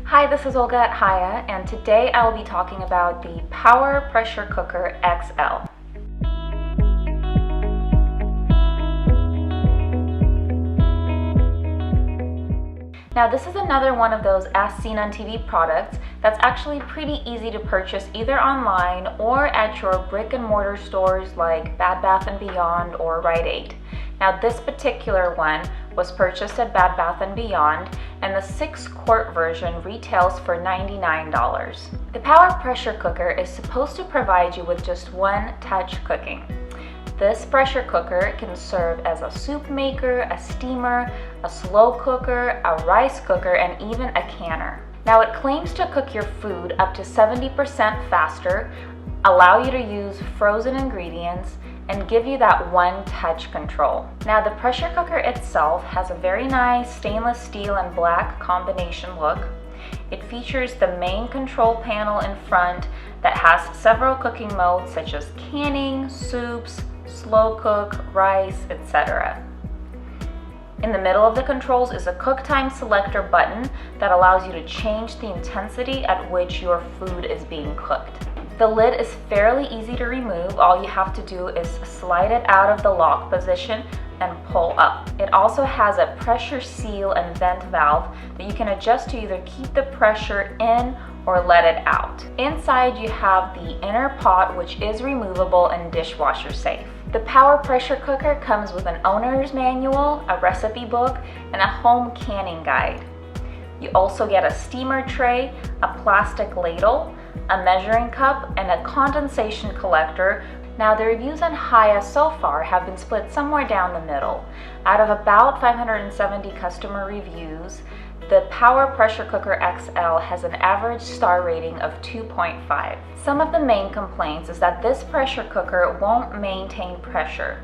Hi, this is Olga at HighYa, and today I will be talking about the Power Pressure Cooker XL. Now, this is another one of those as seen on TV products that's actually pretty easy to purchase either online or at your brick and mortar stores like Bed Bath & Beyond or Rite Aid. Now, this particular one was purchased at Bed Bath & Beyond, and the 6-quart version retails for $99. The Power Pressure Cooker is supposed to provide you with just one-touch cooking. This pressure cooker can serve as a soup maker, a steamer, a slow cooker, a rice cooker, and even a canner. Now, it claims to cook your food up to 70% faster, allow you to use frozen ingredients, and give you that one-touch control. Now, the pressure cooker itself has a very nice stainless steel and black combination look. It features the main control panel in front that has several cooking modes such as canning, soups, slow cook, rice, etc. In the middle of the controls is a cook time selector button that allows you to change the intensity at which your food is being cooked. The lid is fairly easy to remove. All you have to do is slide it out of the lock position and pull up. It also has a pressure seal and vent valve that you can adjust to either keep the pressure in or let it out. Inside you have the inner pot, which is removable and dishwasher safe. The Power Pressure Cooker comes with an owner's manual, a recipe book, and a home canning guide. You also get a steamer tray, a plastic ladle, a measuring cup, and a condensation collector. Now, the reviews on HighYa so far have been split somewhere down the middle. Out of about 570 customer reviews, the Power Pressure Cooker XL has an average star rating of 2.5. Some of the main complaints is that this pressure cooker won't maintain pressure.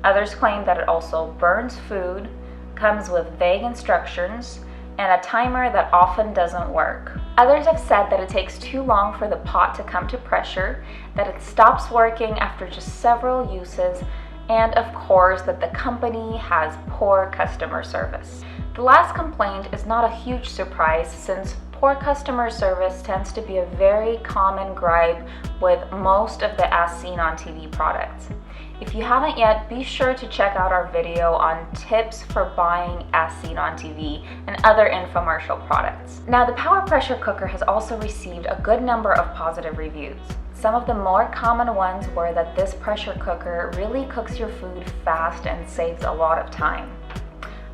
Others claim that it also burns food, comes with vague instructions, and a timer that often doesn't work. Others have said that it takes too long for the pot to come to pressure, that it stops working after just several uses, and of course that the company has poor customer service. The last complaint is not a huge surprise since poor customer service tends to be a very common gripe with most of the as seen on TV products. If you haven't yet, be sure to check out our video on tips for buying as seen on TV and other infomercial products. Now, the Power Pressure Cooker has also received a good number of positive reviews. Some of the more common ones were that this pressure cooker really cooks your food fast and saves a lot of time.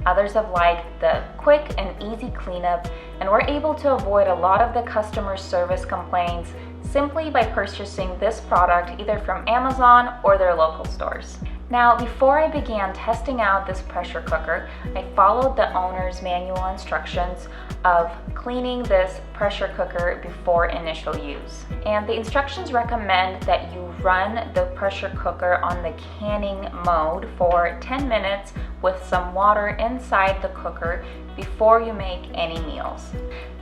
Others have liked the quick and easy cleanup and were able to avoid a lot of the customer service complaints simply by purchasing this product either from Amazon or their local stores. Now, before I began testing out this pressure cooker, I followed the owner's manual instructions of cleaning this pressure cooker before initial use. And the instructions recommend that you run the pressure cooker on the canning mode for 10 minutes with some water inside the cooker before you make any meals.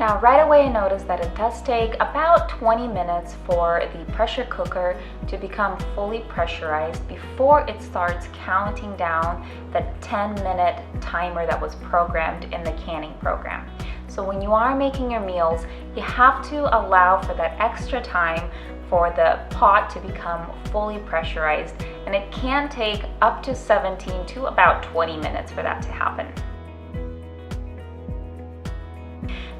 Now, right away I noticed that it does take about 20 minutes for the pressure cooker to become fully pressurized before it starts counting down the 10-minute timer that was programmed in the canning program. So when you are making your meals, you have to allow for that extra time for the pot to become fully pressurized, and it can take up to 17 to about 20 minutes for that to happen.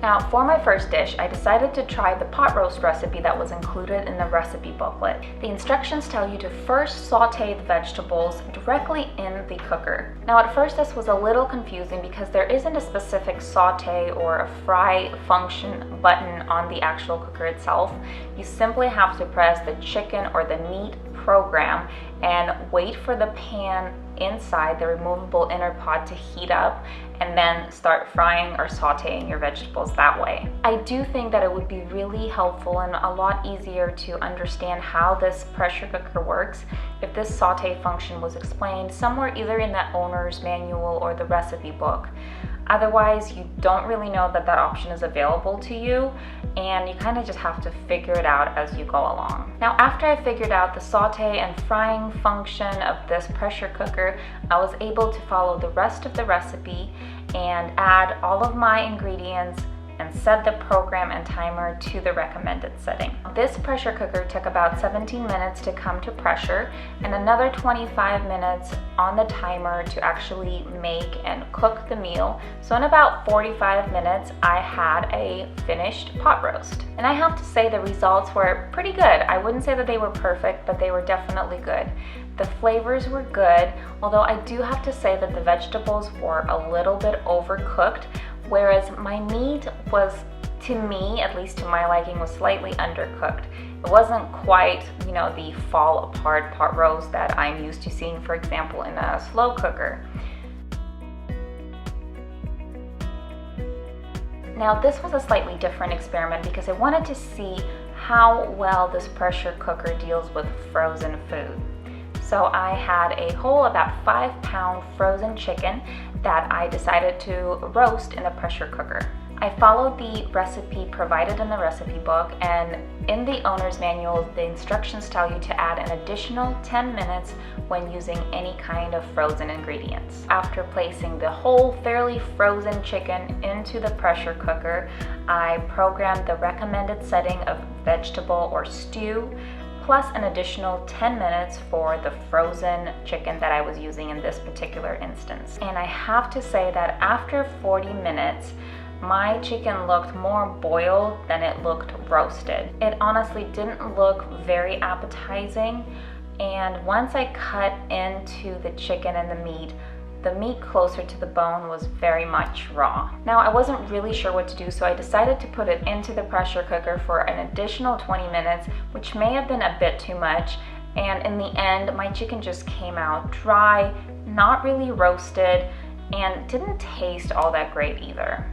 Now, for my first dish, I decided to try the pot roast recipe that was included in the recipe booklet. The instructions tell you to first saute the vegetables directly in the cooker. Now, at first this was a little confusing because there isn't a specific saute or a fry function button on the actual cooker itself. You simply have to press the chicken or the meat program and wait for the pan inside the removable inner pot to heat up and then start frying or sauteing your vegetables that way. I do think that it would be really helpful and a lot easier to understand how this pressure cooker works if this saute function was explained somewhere either in that owner's manual or the recipe book. Otherwise, you don't really know that that option is available to you, and you kind of just have to figure it out as you go along. Now, after I figured out the saute and frying function of this pressure cooker, I was able to follow the rest of the recipe and add all of my ingredients and and set the program and timer to the recommended setting. This pressure cooker took about 17 minutes to come to pressure and another 25 minutes on the timer to actually make and cook the meal. So in about 45 minutes, I had a finished pot roast. And I have to say the results were pretty good. I wouldn't say that they were perfect, but they were definitely good. The flavors were good, although I do have to say that the vegetables were a little bit overcooked, whereas my meat was, to me, at least to my liking, was slightly undercooked. It wasn't quite, the fall apart pot roast that I'm used to seeing, for example, in a slow cooker. Now, this was a slightly different experiment because I wanted to see how well this pressure cooker deals with frozen food. So I had a whole about 5-pound frozen chicken that I decided to roast in a pressure cooker. I followed the recipe provided in the recipe book, and in the owner's manual, the instructions tell you to add an additional 10 minutes when using any kind of frozen ingredients. After placing the whole fairly frozen chicken into the pressure cooker, I programmed the recommended setting of vegetable or stew, plus an additional 10 minutes for the frozen chicken that I was using in this particular instance. And I have to say that after 40 minutes, my chicken looked more boiled than it looked roasted. It honestly didn't look very appetizing, and once I cut into the chicken and the meat closer to the bone was very much raw. Now, I wasn't really sure what to do, so I decided to put it into the pressure cooker for an additional 20 minutes, which may have been a bit too much. And in the end, my chicken just came out dry, not really roasted, and didn't taste all that great either.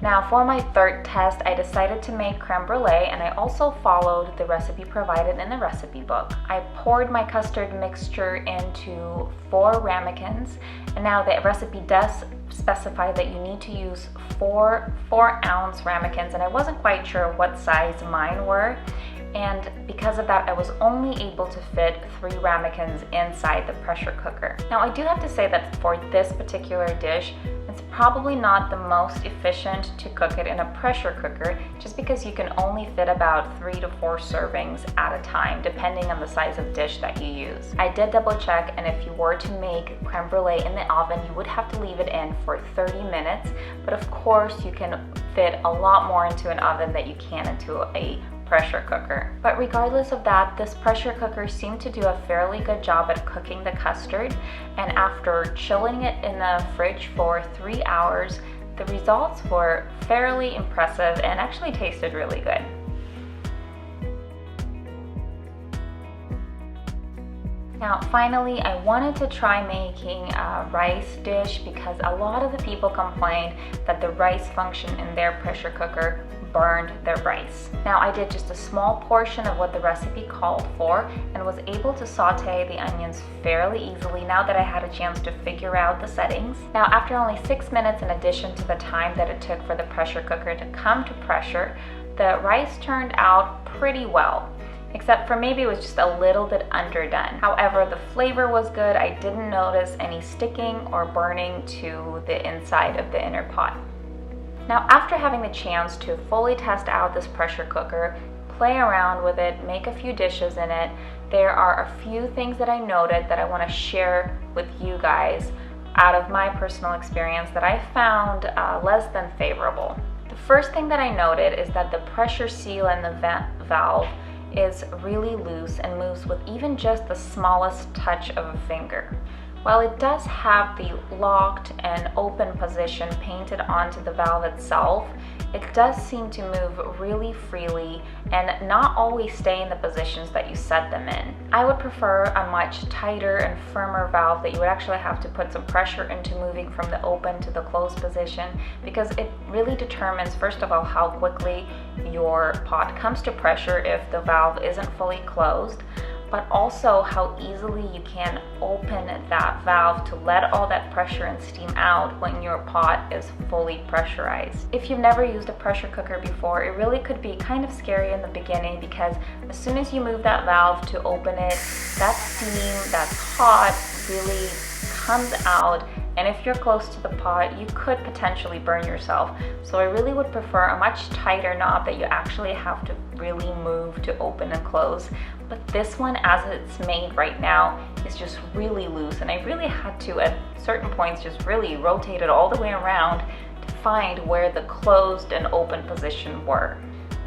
Now, for my third test, I decided to make creme brulee, and I also followed the recipe provided in the recipe book. I poured my custard mixture into 4 ramekins, and now the recipe does specify that you need to use 4-ounce ramekins, and I wasn't quite sure what size mine were. And because of that, I was only able to fit 3 ramekins inside the pressure cooker. Now, I do have to say that for this particular dish, it's probably not the most efficient to cook it in a pressure cooker, just because you can only fit about 3 to 4 servings at a time, depending on the size of dish that you use. I did double check, and if you were to make creme brulee in the oven, you would have to leave it in for 30 minutes. But of course, you can fit a lot more into an oven than you can into a pressure cooker. But regardless of that, this pressure cooker seemed to do a fairly good job at cooking the custard, and after chilling it in the fridge for 3 hours, the results were fairly impressive and actually tasted really good. Now, finally, I wanted to try making a rice dish because a lot of the people complained that the rice function in their pressure cooker burned their rice. Now, I did just a small portion of what the recipe called for and was able to saute the onions fairly easily now that I had a chance to figure out the settings. Now, after only 6 minutes in addition to the time that it took for the pressure cooker to come to pressure, the rice turned out pretty well, except for maybe it was just a little bit underdone. However, the flavor was good. I didn't notice any sticking or burning to the inside of the inner pot. Now, after having the chance to fully test out this pressure cooker, play around with it, make a few dishes in it, there are a few things that I noted that I want to share with you guys out of my personal experience that I found less than favorable. The first thing that I noted is that the pressure seal in the valve is really loose and moves with even just the smallest touch of a finger. While it does have the locked and open position painted onto the valve itself, it does seem to move really freely and not always stay in the positions that you set them in. I would prefer a much tighter and firmer valve that you would actually have to put some pressure into moving from the open to the closed position, because it really determines, first of all, how quickly your pot comes to pressure if the valve isn't fully closed, but also how easily you can open that valve to let all that pressure and steam out when your pot is fully pressurized. If you've never used a pressure cooker before, it really could be kind of scary in the beginning, because as soon as you move that valve to open it, that steam that's hot really comes out and if you're close to the pot, you could potentially burn yourself. So I really would prefer a much tighter knob that you actually have to really move to open and close. But this one, as it's made right now, is just really loose, and I really had to, at certain points, just really rotate it all the way around to find where the closed and open position were.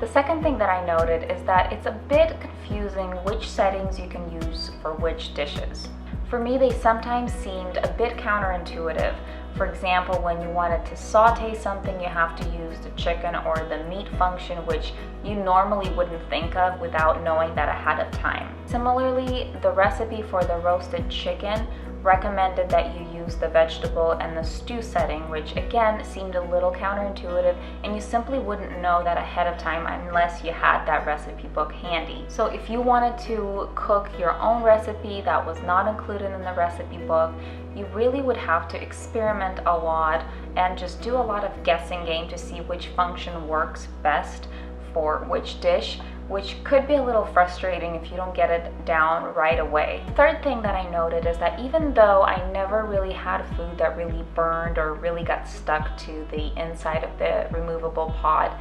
The second thing that I noted is that it's a bit confusing which settings you can use for which dishes. For me, they sometimes seemed a bit counterintuitive. For example, when you wanted to saute something, you have to use the chicken or the meat function, which you normally wouldn't think of without knowing that ahead of time. Similarly, the recipe for the roasted chicken recommended that you use the vegetable and the stew setting, which again seemed a little counterintuitive, and you simply wouldn't know that ahead of time unless you had that recipe book handy. So if you wanted to cook your own recipe that was not included in the recipe book, you really would have to experiment a lot and just do a lot of guessing game to see which function works best for which dish, which could be a little frustrating if you don't get it down right away. Third thing that I noted is that even though I never really had food that really burned or really got stuck to the inside of the removable pot,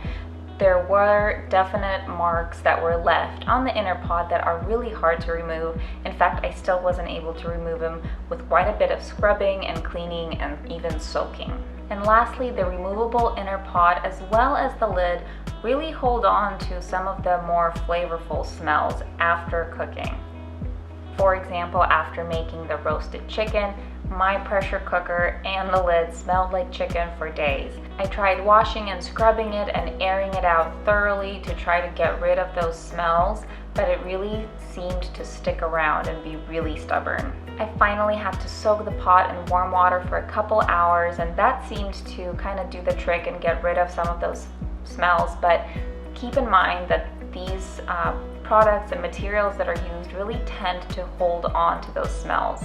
there were definite marks that were left on the inner pod that are really hard to remove. In fact, I still wasn't able to remove them with quite a bit of scrubbing and cleaning and even soaking. And lastly, the removable inner pod as well as the lid really hold on to some of the more flavorful smells after cooking. For example, after making the roasted chicken, my pressure cooker and the lid smelled like chicken for days. I tried washing and scrubbing it and airing it out thoroughly to try to get rid of those smells, but it really seemed to stick around and be really stubborn. I finally had to soak the pot in warm water for a couple hours, and that seemed to kind of do the trick and get rid of some of those smells. But keep in mind that these products and materials that are used really tend to hold on to those smells.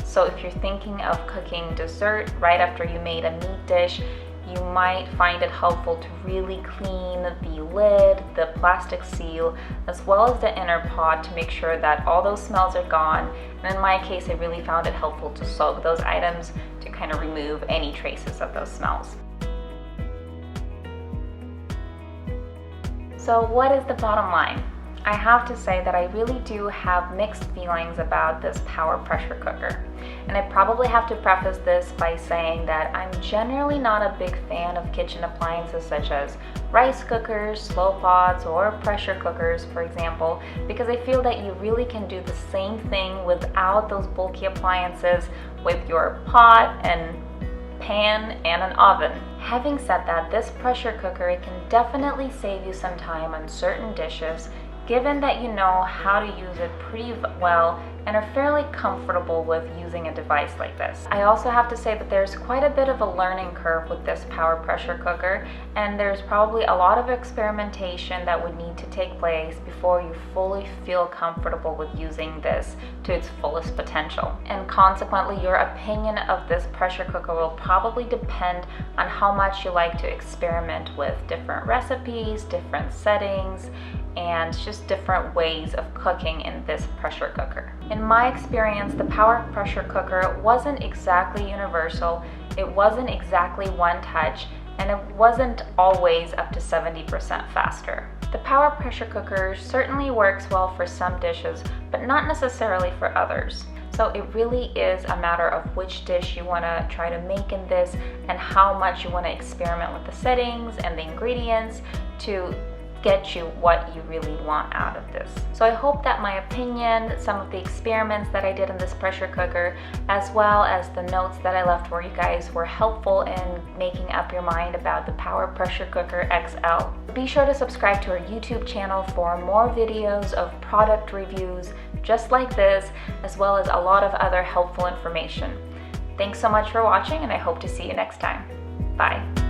So if you're thinking of cooking dessert right after you made a meat dish, you might find it helpful to really clean the lid, the plastic seal, as well as the inner pod to make sure that all those smells are gone. And in my case, I really found it helpful to soak those items to kind of remove any traces of those smells. So what is the bottom line? I have to say that I really do have mixed feelings about this power pressure cooker. And I probably have to preface this by saying that I'm generally not a big fan of kitchen appliances such as rice cookers, slow pots, or pressure cookers, for example, because I feel that you really can do the same thing without those bulky appliances with your pot and pan and an oven. Having said that, this pressure cooker can definitely save you some time on certain dishes, given that you know how to use it pretty well and are fairly comfortable with using a device like this. I also have to say that there's quite a bit of a learning curve with this power pressure cooker, and there's probably a lot of experimentation that would need to take place before you fully feel comfortable with using this to its fullest potential. And consequently, your opinion of this pressure cooker will probably depend on how much you like to experiment with different recipes, different settings, and just different ways of cooking in this pressure cooker. In my experience, the power pressure cooker wasn't exactly universal, it wasn't exactly one touch, and it wasn't always up to 70% faster. The power pressure cooker certainly works well for some dishes, but not necessarily for others. So it really is a matter of which dish you want to try to make in this and how much you want to experiment with the settings and the ingredients to get you what you really want out of this. So I hope that my opinion, some of the experiments that I did in this pressure cooker, as well as the notes that I left for you guys were helpful in making up your mind about the Power Pressure Cooker XL. Be sure to subscribe to our YouTube channel for more videos of product reviews just like this, as well as a lot of other helpful information. Thanks so much for watching, and I hope to see you next time. Bye.